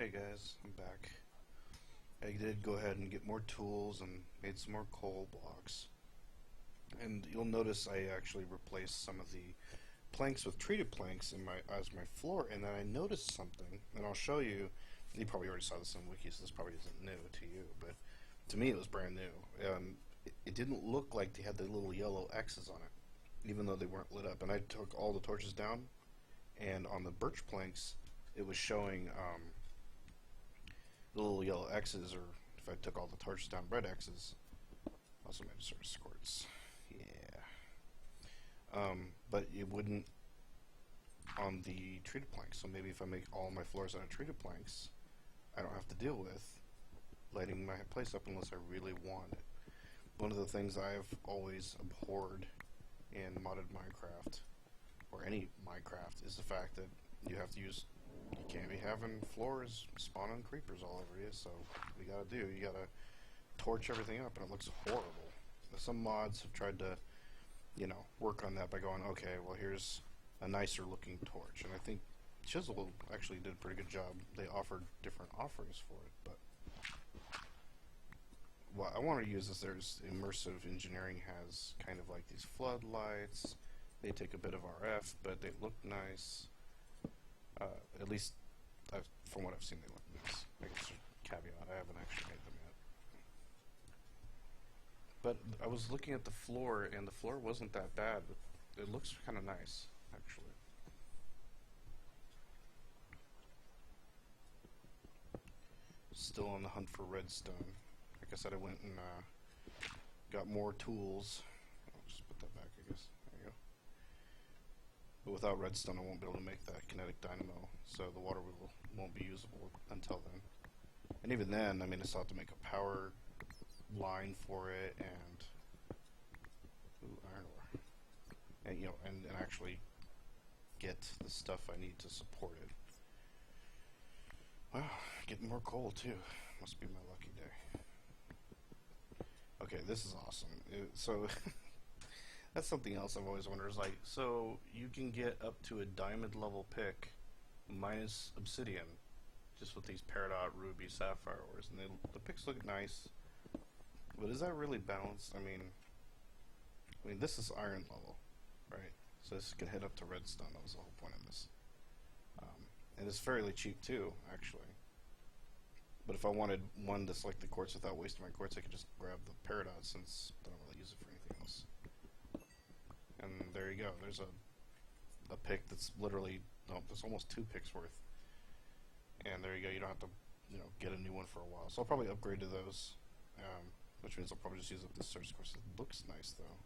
Hey guys, I'm back. I did go ahead and get more tools and made some more coal blocks. And you'll notice I actually replaced some of the planks with treated planks as my floor, and then I noticed something, and I'll show you. You probably already saw this in Wiki, so this probably isn't new to you, but to me it was brand new. It didn't look like they had the little yellow X's on it, even though they weren't lit up. And I took all the torches down, and on the birch planks it was showing the little yellow X's, or if I took all the torches down, red X's. Also made sort of squirts. Yeah. But it wouldn't on the treated planks. So maybe if I make all my floors out of treated planks, I don't have to deal with lighting my place up unless I really want it. One of the things I've always abhorred in modded Minecraft, or any Minecraft, is the fact that you have to use, you can't be having floors spawning creepers all over you, so what you gotta do, you gotta torch everything up, and it looks horrible. Some mods have tried to, work on that by going, okay, well here's a nicer looking torch, and I think Chisel actually did a pretty good job. They offered different offerings for it, but what I want to use is there's immersive engineering has kind of like these floodlights. They take a bit of RF, but they look nice. At least from what I've seen, they look nice. I guess a caveat, I haven't actually made them yet. But I was looking at the floor, and the floor wasn't that bad. It looks kind of nice, actually. Still on the hunt for redstone. Like I said, I went and got more tools. I'll just put that back, I guess. There you go. But without redstone, I won't be able to make that kinetic dynamo, so the water won't be usable until then. And even then, I mean, I still have to make a power line for it, and iron ore, and and actually get the stuff I need to support it. Wow, getting more coal too. Must be my lucky day. Okay, this is awesome. So that's something else I've always wondered. Is like, so you can get up to a diamond level pick minus obsidian, just with these peridot, ruby, sapphire ores, and the picks look nice. But is that really balanced? I mean, this is iron level, right? So this can hit up to redstone. That was the whole point of this. And it's fairly cheap too, actually. But if I wanted one that's like the quartz without wasting my quartz, I could just grab the peridot, since I don't really use it for anything else. And there you go. There's a pick that's literally, no, that's almost 2 picks worth. And there you go. You don't have to, get a new one for a while. So I'll probably upgrade to those. Which means I'll probably just use up this surge course. It looks nice though.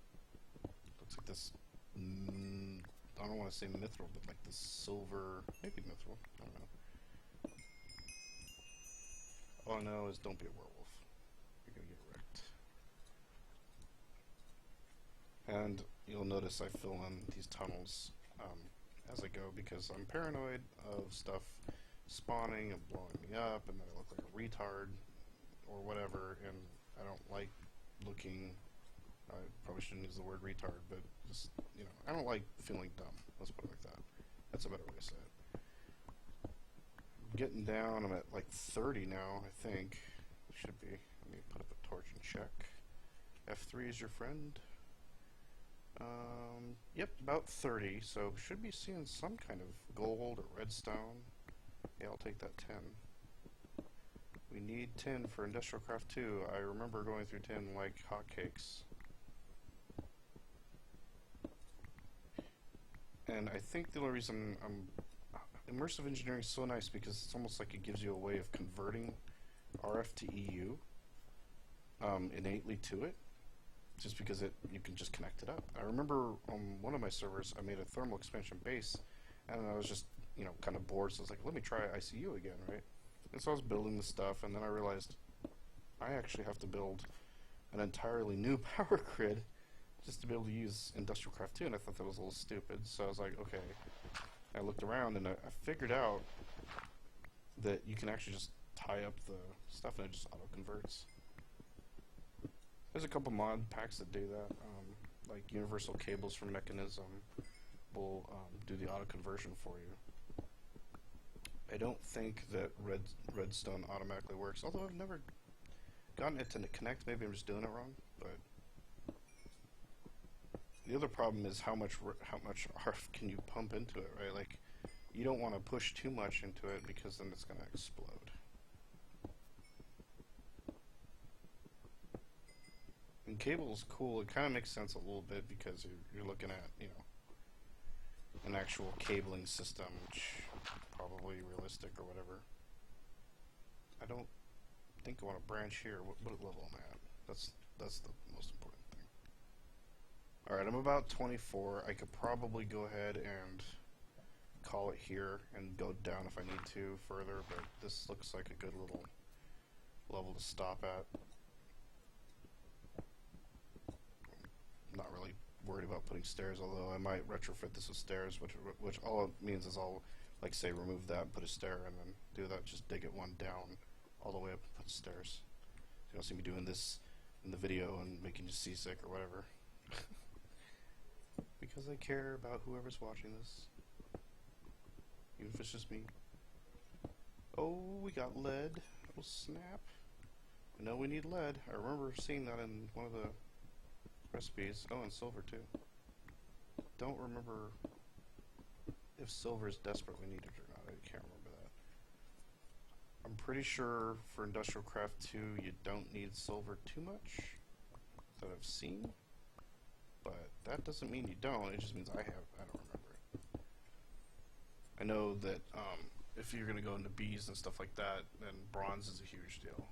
Looks like this, I don't want to say mithril, but like this silver, maybe mithril, I don't know. All I know is don't be a werewolf. You're gonna get wrecked. And you'll notice I fill in these tunnels as I go, because I'm paranoid of stuff spawning and blowing me up, and that I look like a retard or whatever, and I don't like looking, I probably shouldn't use the word retard, but just, I don't like feeling dumb. Let's put it like that. That's a better way to say it. I'm getting down, I'm at like 30 now, I think. Should be. Let me put up a torch and check. F3 is your friend. Yep, about 30, so should be seeing some kind of gold or redstone. Yeah, I'll take that 10. We need tin for Industrial Craft 2. I remember going through tin like hotcakes. And I think the only reason immersive engineering is so nice, because it's almost like it gives you a way of converting RF to EU innately to it, just because you can just connect it up. I remember on one of my servers I made a thermal expansion base, and I was just kind of bored, so I was like, let me try ICU again, right? And so I was building the stuff, and then I realized I actually have to build an entirely new power grid just to be able to use Industrial Craft 2, and I thought that was a little stupid, so I was like, okay. I looked around, and I figured out that you can actually just tie up the stuff, and it just auto-converts. There's a couple mod packs that do that, like Universal Cables from Mechanism will do the auto-conversion for you. I don't think that redstone automatically works, although I've never gotten it to connect. Maybe I'm just doing it wrong, but the other problem is how much RF can you pump into it, right? Like, you don't want to push too much into it because then it's going to explode. And cable is cool. It kind of makes sense a little bit because you're looking at, you know, an actual cabling system, which is probably realistic or whatever. I don't think I want to branch here. What level am I at? That's the most important thing. Alright, I'm about 24. I could probably go ahead and call it here and go down if I need to further, but this looks like a good little level to stop at. I'm not really worried about putting stairs, although I might retrofit this with stairs, which all it means is I'll, like, say, remove that, put a stair, and then do that, just dig it one down all the way up and put stairs. So you don't see me doing this in the video and making you seasick or whatever. Because I care about whoever's watching this. Even if it's just me. Oh, we got lead. Oh, snap. I know we need lead. I remember seeing that in one of the recipes. Oh, and silver too. Don't remember if silver is desperately needed or not. I can't remember that. I'm pretty sure for Industrial Craft 2 you don't need silver too much that I've seen. But that doesn't mean you don't, it just means I don't remember it. I know that if you're going to go into bees and stuff like that, then bronze is a huge deal.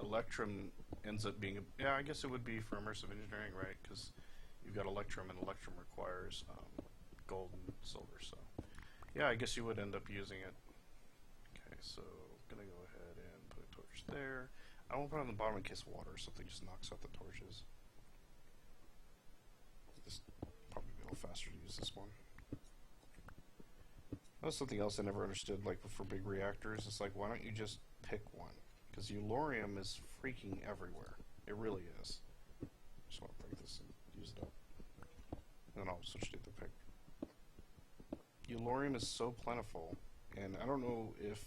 Electrum ends up being, yeah, I guess it would be for immersive engineering, right? Because you've got Electrum, and Electrum requires gold and silver, so yeah, I guess you would end up using it. Okay, so I'm going to go ahead and put a torch there. I won't put it on the bottom in case water or something just knocks out the torches. This probably be a little faster to use this one. That was something else I never understood, like for big reactors. It's like, why don't you just pick one? Because Eulorium is freaking everywhere. It really is. Just want to break this and use it up. And then I'll switch to the pick. Eulorium is so plentiful, and I don't know if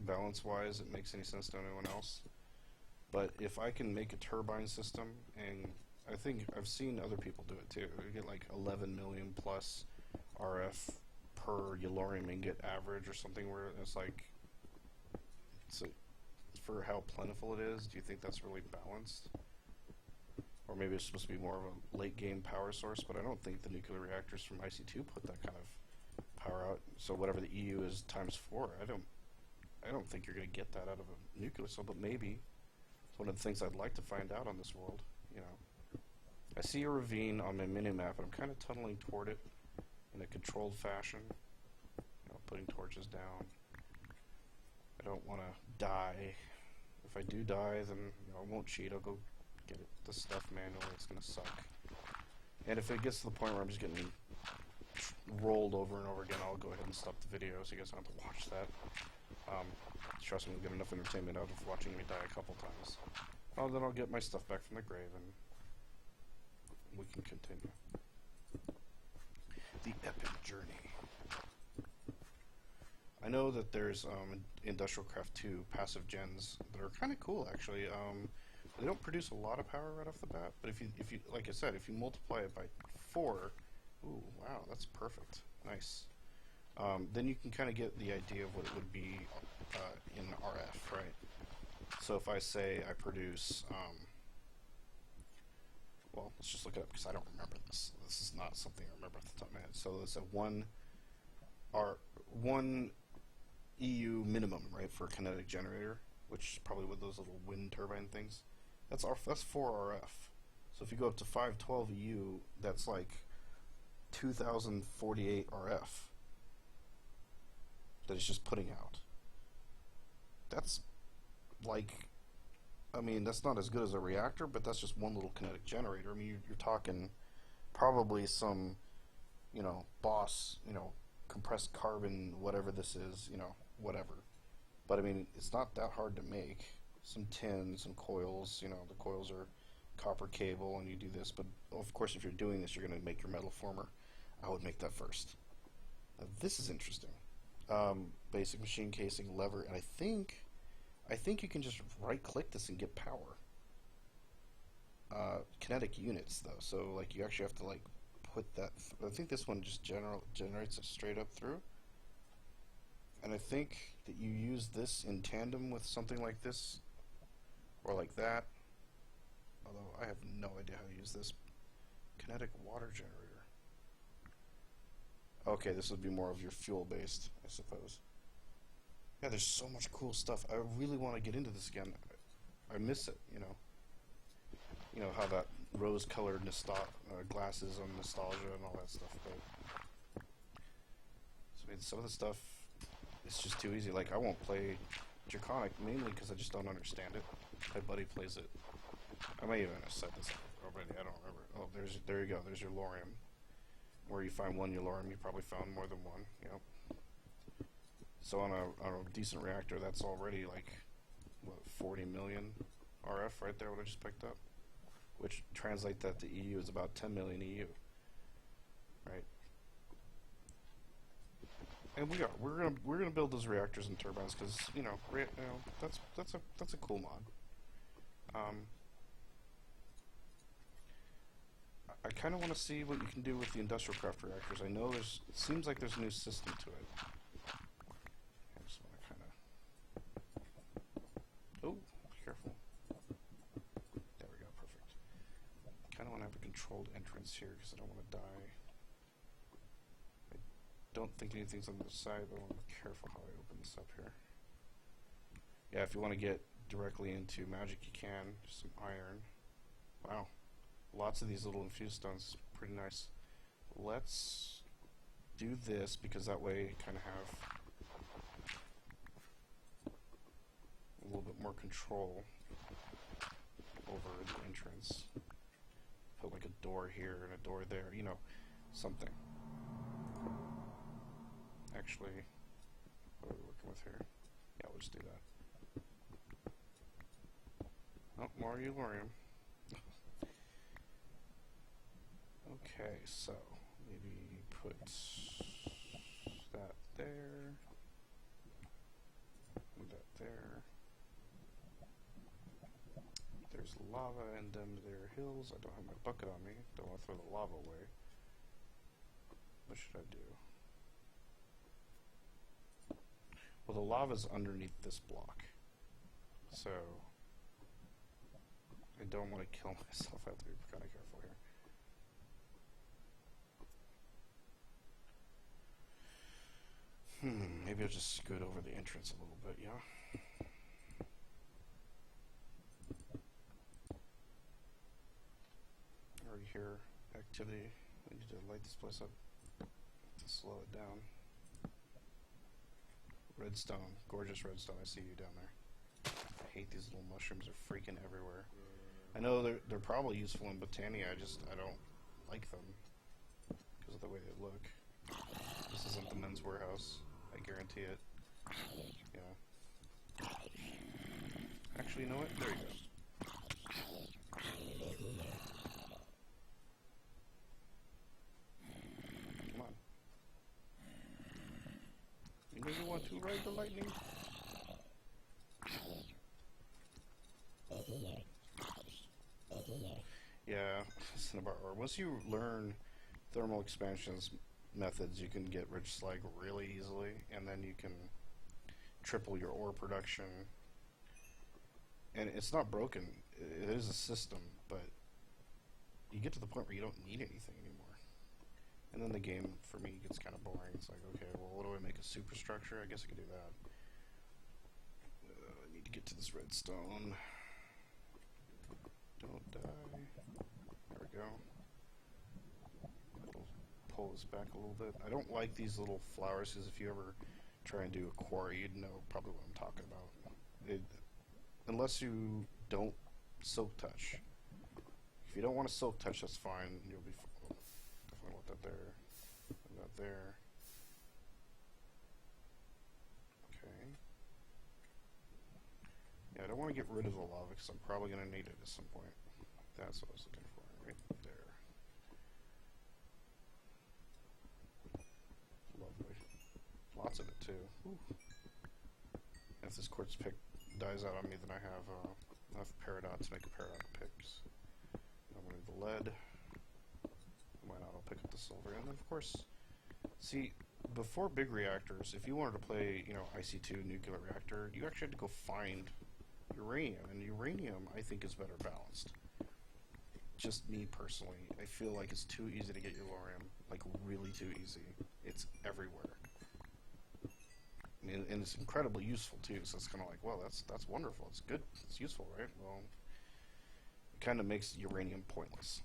balance-wise it makes any sense to anyone else, but if I can make a turbine system, and I think I've seen other people do it too, you get like 11 million plus RF per Eulorium ingot average or something, where it's like, for how plentiful it is, do you think that's really balanced? Or maybe it's supposed to be more of a late game power source, but I don't think the nuclear reactors from IC2 put that kind of power out. So whatever the EU is times 4, I don't think you're going to get that out of a nuclear cell, but maybe. It's one of the things I'd like to find out on this world, you know. I see a ravine on my mini-map, and I'm kind of tunneling toward it in a controlled fashion, you know, putting torches down. I don't want to die. If I do die, then, you know, I won't cheat. I'll go get the stuff manually. It's going to suck. And if it gets to the point where I'm just getting rolled over and over again, I'll go ahead and stop the video so you guys don't have to watch that. Trust me, you'll get enough entertainment out of watching me die a couple times. Oh, then I'll get my stuff back from the grave and we can continue. The epic journey. I know that there's Industrial Craft 2 passive gens that are kind of cool, actually. They don't produce a lot of power right off the bat, but if you, like I said, if you multiply it by 4, ooh, wow, that's perfect, nice. Then you can kind of get the idea of what it would be in RF, right? So if I say I produce, well, let's just look it up because I don't remember this. This is not something I remember off the top of my head. So it's a 1 EU minimum, right, for a kinetic generator, which is probably with those little wind turbine things. That's 4 RF. So if you go up to 512 EU, that's like 2048 RF that it's just putting out. That's like, I mean, that's not as good as a reactor, but that's just one little kinetic generator. I mean, you're talking probably some, you know, boss, you know, compressed carbon, whatever this is, you know, whatever. But I mean, it's not that hard to make. Some tin, some coils, you know, the coils are copper cable and you do this, but of course if you're doing this you're going to make your metal former. I would make that first. Now this is interesting. basic machine casing, lever, and I think you can just right-click this and get power. Kinetic units, though, so like you actually have to like put that. I think this one just generates it straight up through, and I think that you use this in tandem with something like this or like that. Although I have no idea how to use this. Kinetic water generator. Okay, this would be more of your fuel-based, I suppose. Yeah, there's so much cool stuff. I really want to get into this again. I miss it, you know. You know how that rose-colored glasses on nostalgia and all that stuff. But so, I mean, some of the stuff is just too easy. Like, I won't play Draconic mainly because I just don't understand it. My buddy plays it. I may even have said this already. I don't remember. Oh, there you go. There's your Lorium. Where you find one Yulorium, you probably found more than one. Yep. So on a decent reactor, that's already like what, 40 million RF right there. What I just picked up, which translate that to EU is about 10 million EU. Right. And we're gonna build those reactors and turbines because that's a cool mod. I kind of want to see what you can do with the industrial craft reactors. I know it seems like there's a new system to it. I just want to kind of, oh, careful. There we go, perfect. Kind of want to have a controlled entrance here because I don't want to die. I don't think anything's on the side, but I want to be careful how I open this up here. Yeah, if you want to get directly into magic, you can. Just some iron. Wow. Lots of these little infused stones, pretty nice. Let's do this because that way you kind of have a little bit more control over the entrance. Put like a door here and a door there, you know, something. Actually, what are we working with here? Yeah, we'll just do that. Oh, more Yulorium. Okay, so maybe put that there, and that there. There's lava and them there hills. I don't have my bucket on me. Don't want to throw the lava away. What should I do? Well, the lava's underneath this block, so I don't want to kill myself. I have to be kind of careful here. Maybe I'll just scoot over the entrance a little bit, yeah? I already hear activity. We need to light this place up to slow it down. Redstone. Gorgeous redstone. I see you down there. I hate these little mushrooms. They're freaking everywhere. I know they're probably useful in Botania. I don't like them because of the way they look. This isn't the men's warehouse. I guarantee it. Yeah. Actually, you know what? There you go. Come on. You really want to ride the lightning? Yeah, Cinnabar ore. Once you learn thermal expansions methods, you can get rich slag really easily, and then you can triple your ore production. And it's not broken. It is a system, but you get to the point where you don't need anything anymore. And then the game, for me, gets kind of boring. It's like, okay, well, what do I make? A superstructure? I guess I could do that. I need to get to this redstone. Don't die. There we go. It'll pull this back a little bit. I don't like these little flowers, because if you ever try and do a quarry, you'd know probably what I'm talking about. Unless you don't silk touch. If you don't want to silk touch, that's fine. You'll be fine. Definitely want that there. And that there. Okay. Yeah, I don't want to get rid of the lava because I'm probably going to need it at some point. That's what I was looking for, right there. Lovely. Lots of it too. Ooh. If this quartz pick dies out on me, then I have enough peridot to make a peridot picks. I'm going to do the lead. Why not? I'll pick up the silver. And then, of course, see, before big reactors, if you wanted to play, you know, IC2 nuclear reactor, you actually had to go find uranium. And uranium, I think, is better balanced. Just me personally. I feel like it's too easy to get uranium. Like, really too easy. It's everywhere. And it's incredibly useful too, so it's kind of like, well, that's wonderful, it's good, it's useful, right? Well, it kind of makes uranium pointless.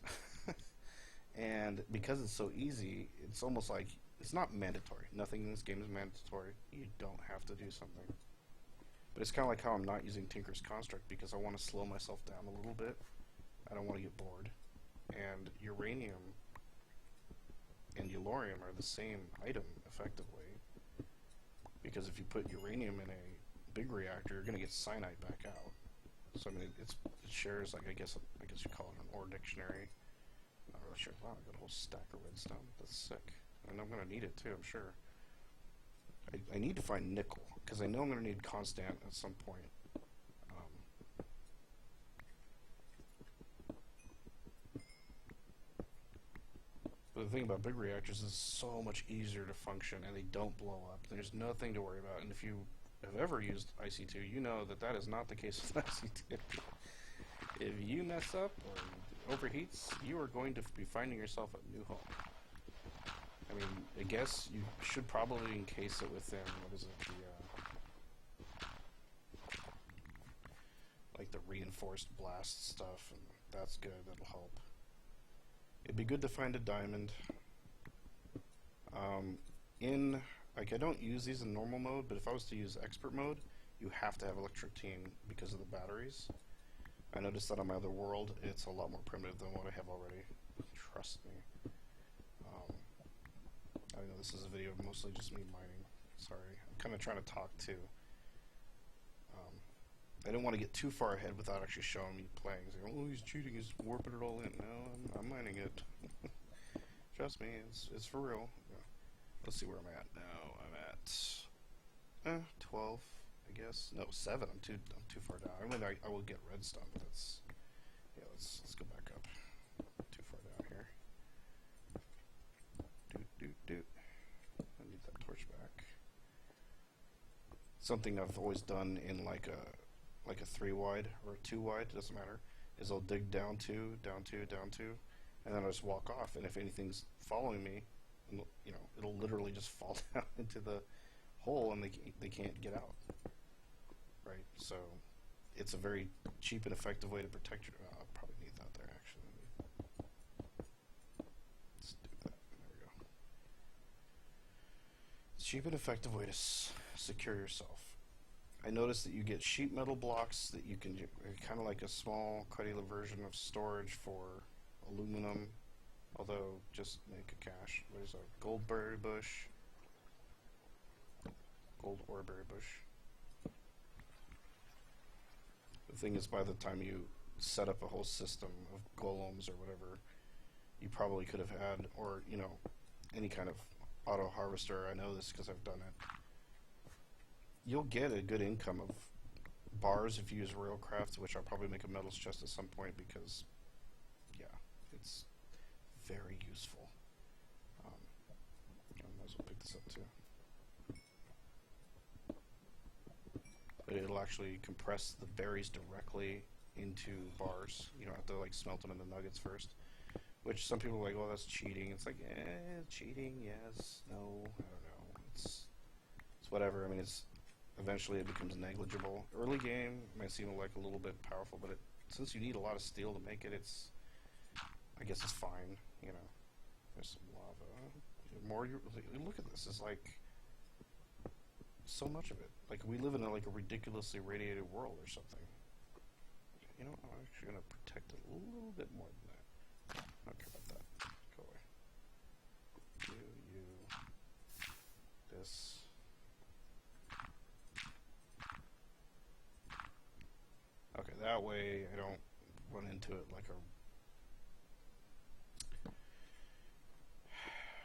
And because it's so easy, it's almost like, it's not mandatory. Nothing in this game is mandatory. You don't have to do something. But it's kind of like how I'm not using Tinker's Construct, because I want to slow myself down a little bit. I don't want to get bored. And uranium and yellorium are the same item, effectively. Because if you put uranium in a big reactor, you're going to get cyanide back out. So I mean, it shares, like, I guess you call it an ore dictionary. I'm not really sure. Wow, I got a whole stack of redstone. That's sick, and I'm going to need it too, I'm sure. I need to find nickel, because I know I'm going to need constant at some point. But the thing about big reactors is it's so much easier to function, and they don't blow up. There's nothing to worry about. And if you have ever used IC2, you know that that is not the case with IC2. If you mess up or overheats, you are going to be finding yourself a new home. I mean, I guess you should probably encase it within, what is it, like the reinforced blast stuff, and that's good, that'll help. It'd be good to find a diamond. Like, I don't use these in normal mode, but if I was to use expert mode, you have to have electrotine because of the batteries. I noticed that on my other world, it's a lot more primitive than what I have already. Trust me. I know this is a video of mostly just me mining. Sorry. I'm kind of trying to talk too. I didn't want to get too far ahead without actually showing me playing. Like, oh, he's cheating, he's warping it all in. No, I'm mining it. Trust me, it's for real. Yeah. Let's see where I'm at now. I'm at 12, I guess. No, 7. I'm too far down. I mean, I will get redstone, but that's, yeah. Let's go back up. Too far down here. I need that torch back. Something I've always done in like a 3 wide or a 2 wide, it doesn't matter, is I'll dig down 2, down 2, down 2, and then I'll just walk off, and if anything's following me, you know, it'll literally just fall down into the hole and they can't get out, right? So it's a very cheap and effective way to protect your, I'll probably need that there actually. Let's do that, there we go. It's a cheap and effective way to secure yourself. I noticed that you get sheet metal blocks that you can, kind of like a small credula version of storage for aluminum, although just make a cache. There's a goldberry bush, gold oreberry bush. The thing is, by the time you set up a whole system of golems or whatever, you probably could have had, or, you know, any kind of auto harvester. I know this because I've done it. You'll get a good income of bars if you use Railcraft, which I'll probably make a metals chest at some point because, yeah, it's very useful. I might as well pick this up too. But it'll actually compress the berries directly into bars. You don't have to like smelt them into nuggets first, which some people are like, oh, that's cheating. It's like, cheating, yes, no, I don't know. It's whatever. I mean, eventually it becomes negligible. Early game might seem like a little bit powerful, but since you need a lot of steel to make it, I guess it's fine, you know. There's some lava. Look at this. It's like so much of it. Like, we live in a ridiculously radiated world or something. You know, I'm actually going to protect it a little bit more than that. I don't care about that. Go away. This. Okay, that way I don't run into it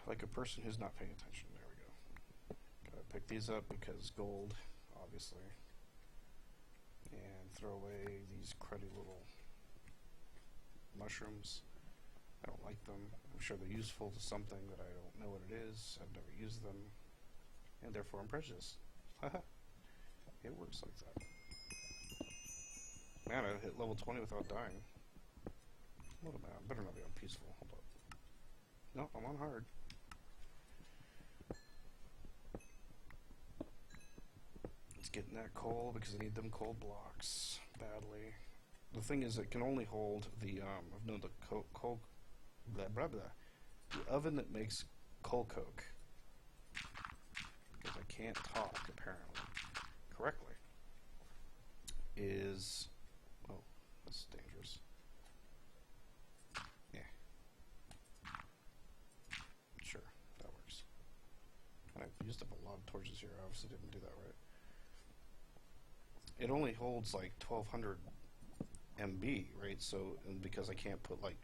like a person who's not paying attention. There we go. Got pick these up because gold, obviously. And throw away these cruddy little mushrooms. I don't like them. I'm sure they're useful to something, but I don't know what it is. I've never used them, and therefore I'm prejudiced. Haha. It works like that. Man, I hit level 20 without dying. What am I? I better not be on peaceful. Hold up. No, I'm on hard. Let's get in that coal because I need them coal blocks badly. The thing is, it can only hold the coal. Blah blah blah. The oven that makes coal coke. Because I can't talk apparently correctly. Is that's dangerous. Yeah. Sure, that works. And I've used up a lot of torches here. I obviously didn't do that right. It only holds like 1200 MB, right? So, and because I can't put like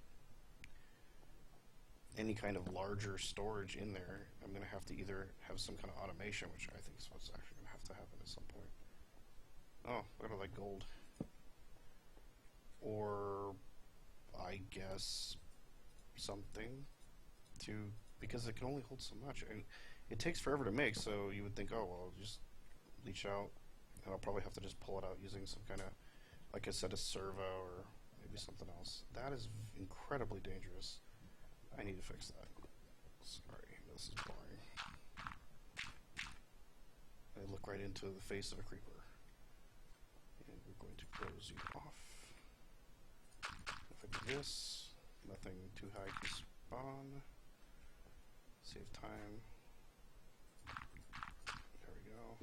any kind of larger storage in there, I'm going to have to either have some kind of automation, which I think is what's actually going to have to happen at some point. Oh, look at that gold. Or, I guess, something to, because it can only hold so much. And it takes forever to make, so you would think, oh, well, just leach out. And I'll probably have to just pull it out using some kind of, like I said, a servo or maybe something else. That is incredibly dangerous. I need to fix that. Sorry, this is boring. I look right into the face of a creeper. And we're going to close you off. If I do this, nothing too high can spawn. Save time. There we go.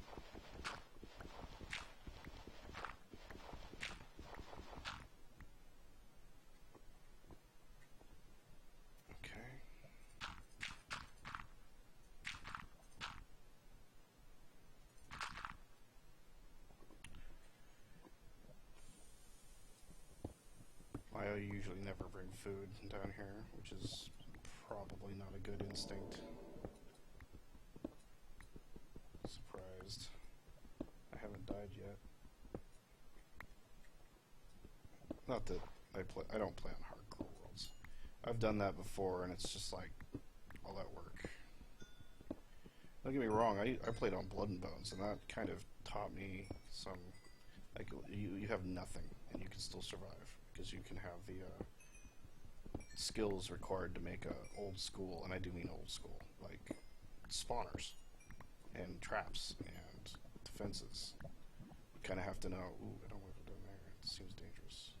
I usually never bring food down here, which is probably not a good instinct. Surprised. I haven't died yet. Not that I don't play on hardcore worlds. I've done that before, and it's just like all that work. Don't get me wrong, I played on Blood and Bones, and that kind of taught me some, like, you have nothing, and you can still survive. Because you can have the skills required to make a old school, and I do mean old school, like spawners and traps and defenses. You kind of have to know. Ooh, I don't want to go down there. It seems dangerous.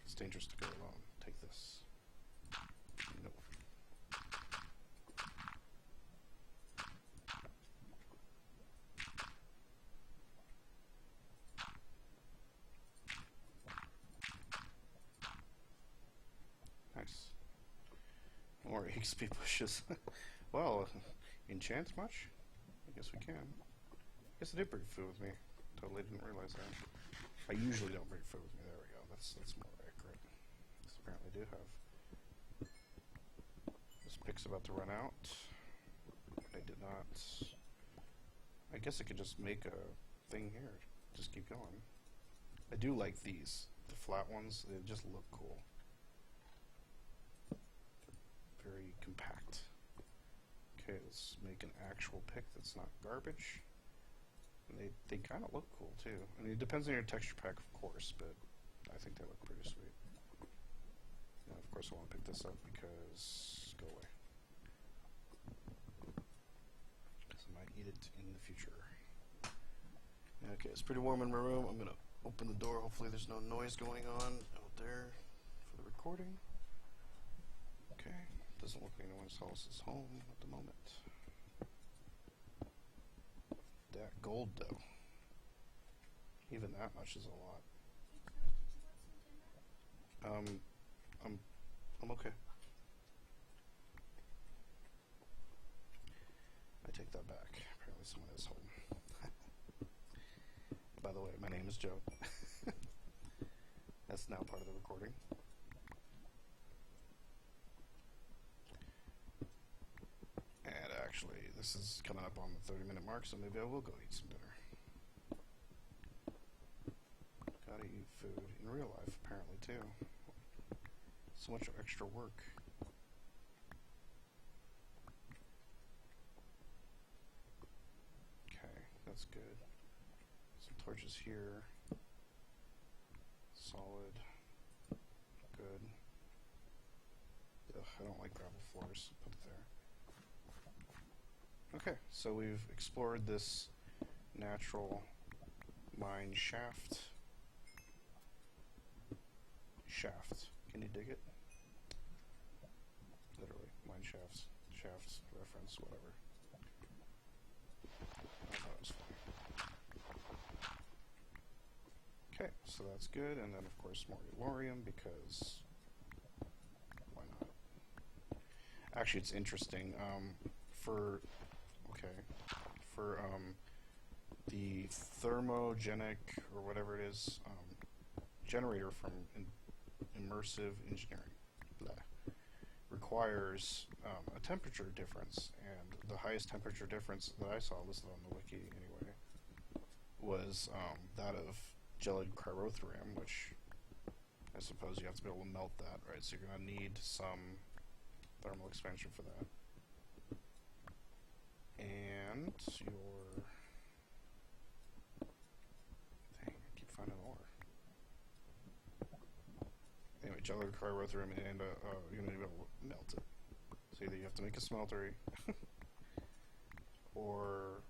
It's dangerous to go alone. Take this. Nope. More XP pushes. Well, enchant much? I guess we can. I guess I did bring food with me. Totally didn't realize that. I usually don't bring food with me. There we go. That's more accurate. This apparently do have. This pick's about to run out. I did not. I guess I could just make a thing here. Just keep going. I do like these. The flat ones. They just look cool. Very compact. Okay, let's make an actual pick that's not garbage. And they kind of look cool too. I mean, it depends on your texture pack, of course, but I think they look pretty sweet. Now, of course, I want to pick this up because go away. Because I might need it in the future. Okay, it's pretty warm in my room. I'm gonna open the door. Hopefully, there's no noise going on out there for the recording. Okay. Doesn't look like anyone's house is home at the moment. That gold, though. Even that much is a lot. I'm okay. I take that back. Apparently someone is home. By the way, my name is Joe. That's now part of the recording. And actually, this is coming up on the 30-minute mark, so maybe I will go eat some dinner. Gotta eat food in real life, apparently, too. So much extra work. Okay, that's good. Some torches here. Solid. Good. Ugh, I don't like gravel floors. Put it there. Okay, so we've explored this natural mine shaft. Can you dig it? Literally, mine shafts, reference, whatever. I thought it was funny. Okay, so that's good, and then of course more Elorium, because why not? Actually, it's interesting, for the thermogenic, or whatever it is, generator from immersive engineering requires a temperature difference, and the highest temperature difference that I saw listed on the wiki anyway was that of gelid cryotherm, which I suppose you have to be able to melt that, right? So you're going to need some thermal expansion for that. And your... Dang, I keep finding ore. Anyway, gelid cryotherm, and you're going to be able to melt it. So either you have to make a smeltery, or...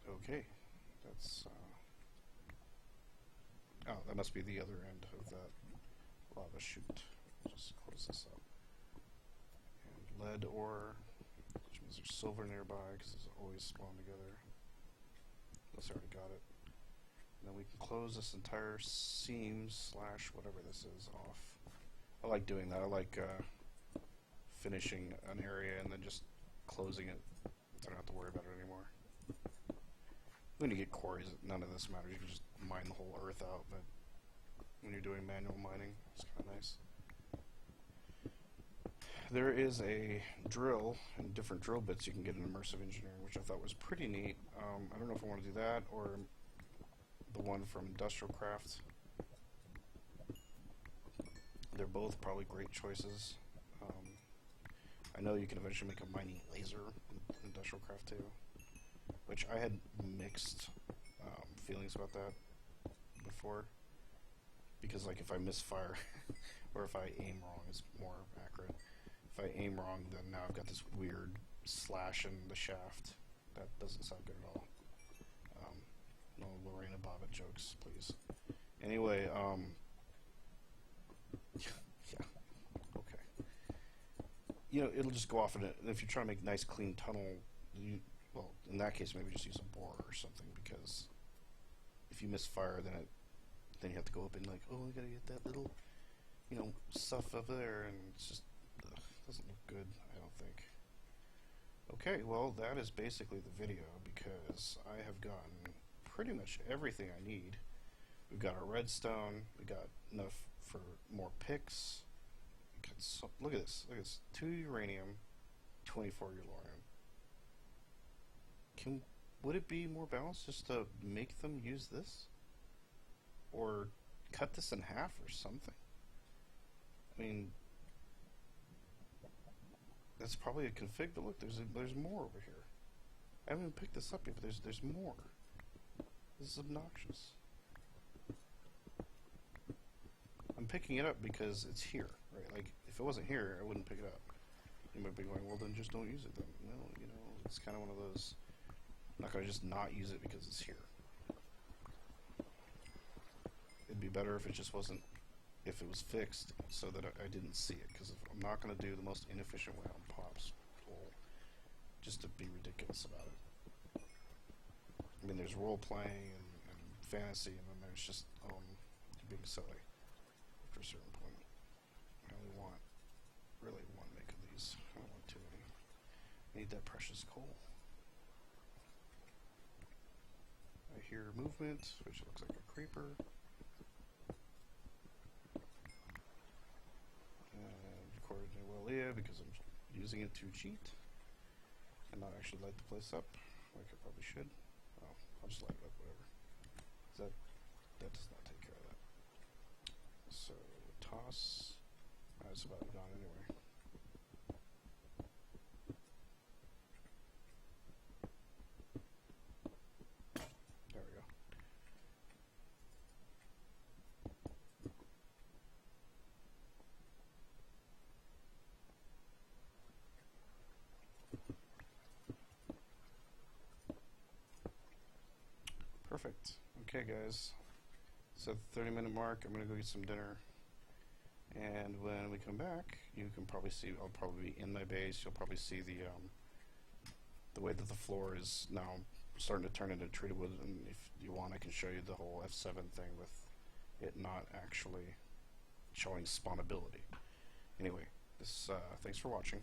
Okay, that's... Oh, that must be the other end of that lava chute. Just close this up. And lead ore, which means there's silver nearby, because it's always spawned together. Unless I already got it. And then we can close this entire seam slash whatever this is off. I like doing that. I like finishing an area and then just closing it, so I don't have to worry about it anymore. When you get quarries, none of this matters. You can just mine the whole earth out, but when you're doing manual mining, it's kind of nice. There is a drill and different drill bits you can get in immersive engineering, which I thought was pretty neat. I don't know if I want to do that or the one from Industrial Craft. They're both probably great choices. I know you can eventually make a mining laser in Industrial Craft too, which I had mixed feelings about that before, because like if I misfire or if I aim wrong, it's more accurate. If I aim wrong, then now I've got this weird slash in the shaft. That doesn't sound good at all. No Lorena Bobbitt jokes, please. Anyway, yeah, okay. You know, it'll just go off in it. If you're trying to make a nice clean tunnel, well, in that case, maybe just use a borer or something, because if you misfire, then you have to go up and like, oh, I gotta get that little, you know, stuff up there, and it's just doesn't look good, I don't think. Okay, well, that is basically the video, because I have gotten pretty much everything I need. We've got our redstone, we got enough for more picks. Look at this, 2 uranium, 24 uranium. Would it be more balanced just to make them use this? Or cut this in half or something? I mean, that's probably a config, but look, there's more over here. I haven't even picked this up yet, but there's more. This is obnoxious. I'm picking it up because it's here, right? Like, if it wasn't here, I wouldn't pick it up. You might be going, well, then just don't use it then. No, you know, it's kind of one of those, I'm not going to just not use it because it's here. It'd be better if it just wasn't, if it was fixed so that I didn't see it, because I'm not going to do the most inefficient way on Pops just to be ridiculous about it. I mean, there's role-playing and fantasy, and then there's just being silly after a certain point. I only want really one make of these. I don't want too many. I need that precious coal. I hear movement, which looks like a creeper. And recorded New Walia because I'm using it to cheat. actually light the place up, like I probably should. Oh, I'll just light it up, whatever. That does not take care of that. So toss. It's about gone anyway. There we go. Perfect. Okay, guys. So at the 30-minute mark, I'm gonna go get some dinner. And when we come back, you can probably see, I'll probably be in my base. You'll probably see the way that the floor is now starting to turn into treated wood. And if you want, I can show you the whole F7 thing with it not actually showing spawnability. Anyway, thanks for watching.